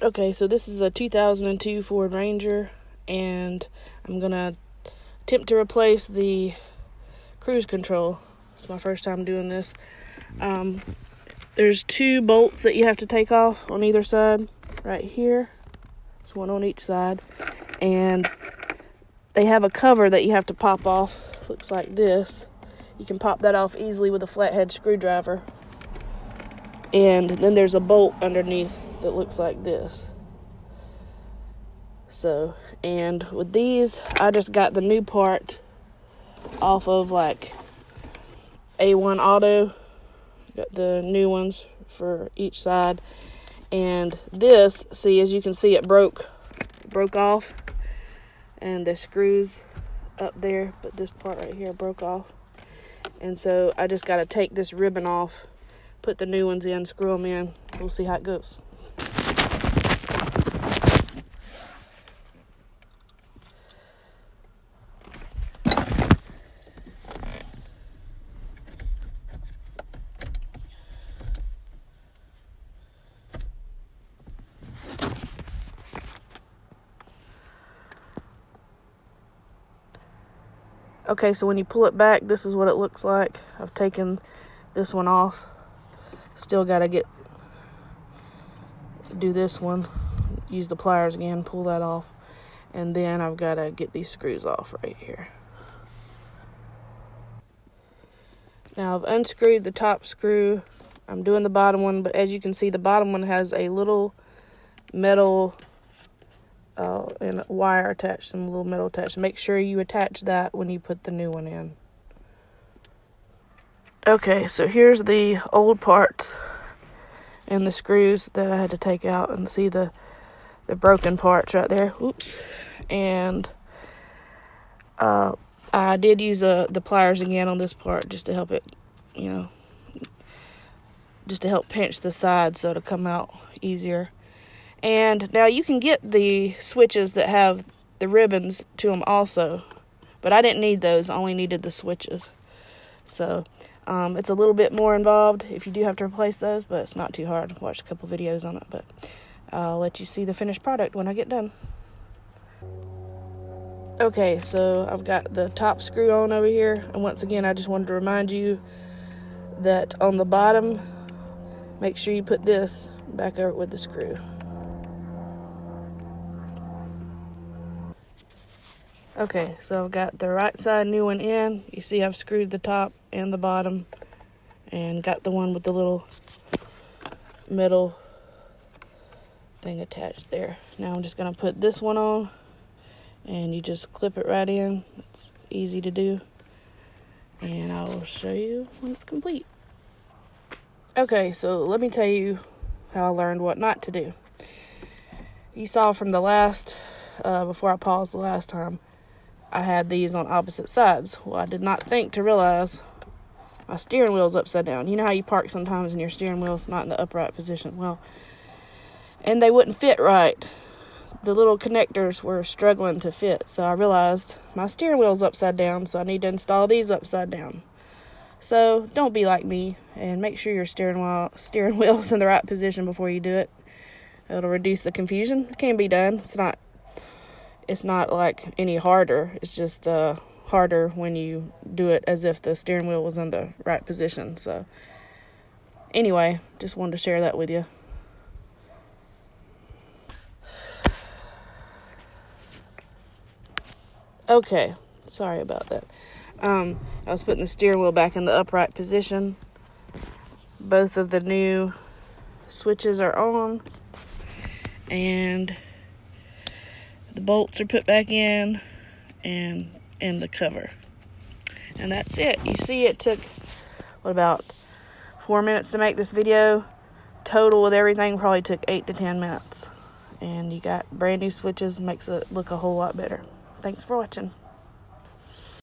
Okay, so this is a 2002 Ford Ranger, and I'm gonna attempt to replace the cruise control. It's my first time doing this. There's 2 bolts that you have to take off on either side, right here. There's one on each side, and they have a cover that you have to pop off. Looks like this. You can pop that off easily with a flathead screwdriver. And then there's a bolt underneath that looks like this. So, and with these, I just got the new part off of like A1 Auto. Got the new ones for each side. And this, see, as you can see, it broke off. And the screws up there, but this part right here broke off. And so I just got to take this ribbon off, put the new ones in, screw them in. We'll see how it goes. Okay, so when you pull it back, this is what it looks like. I've taken this one off. Still got to do this one. Use the pliers again, pull that off. And then I've got to get these screws off right here. Now I've unscrewed the top screw. I'm doing the bottom one, but as you can see, the bottom one has a little metal and a wire attached and a little metal attached. Make sure you attach that when you put the new one in. Okay, so here's the old parts and the screws that I had to take out, and see the broken parts right there. Oops. And I did use the pliers again on this part just to help it, just to help pinch the sides so it'll come out easier. And now you can get the switches that have the ribbons to them also, but I didn't need those. I only needed the switches. So it's a little bit more involved if you do have to replace those, but it's not too hard. I've watched a couple videos on it, but I'll let you see the finished product when I get done. Okay, so I've got the top screw on over here, and once again, I just wanted to remind you that on the bottom, make sure you put this back over with the screw. Okay, so I've got the right side new one in. You see I've screwed the top and the bottom, and got the one with the little metal thing attached there. Now I'm just going to put this one on, and you just clip it right in. It's easy to do, and I will show you when it's complete. Okay, so let me tell you how I learned what not to do. You saw from the last, before I paused the last time, I had these on opposite sides. Well, I did not think to realize my steering wheel's upside down. You know how you park sometimes and your steering wheel's not in the upright position? Well, and they wouldn't fit right. The little connectors were struggling to fit, so I realized my steering wheel's upside down, so I need to install these upside down. So don't be like me, and make sure your steering wheel's in the right position before you do it. It'll reduce the confusion. It can be done. It's not like any harder. It's just harder when you do it as if the steering wheel was in the right position. So anyway, just wanted to share that with you. Okay, sorry about that. I was putting the steering wheel back in the upright position. Both of the new switches are on, and the bolts are put back in, and the cover. And that's it. You see, it took, about 4 minutes to make this video. Total with everything probably took 8 to 10 minutes. And you got brand new switches, makes it look a whole lot better. Thanks for watching.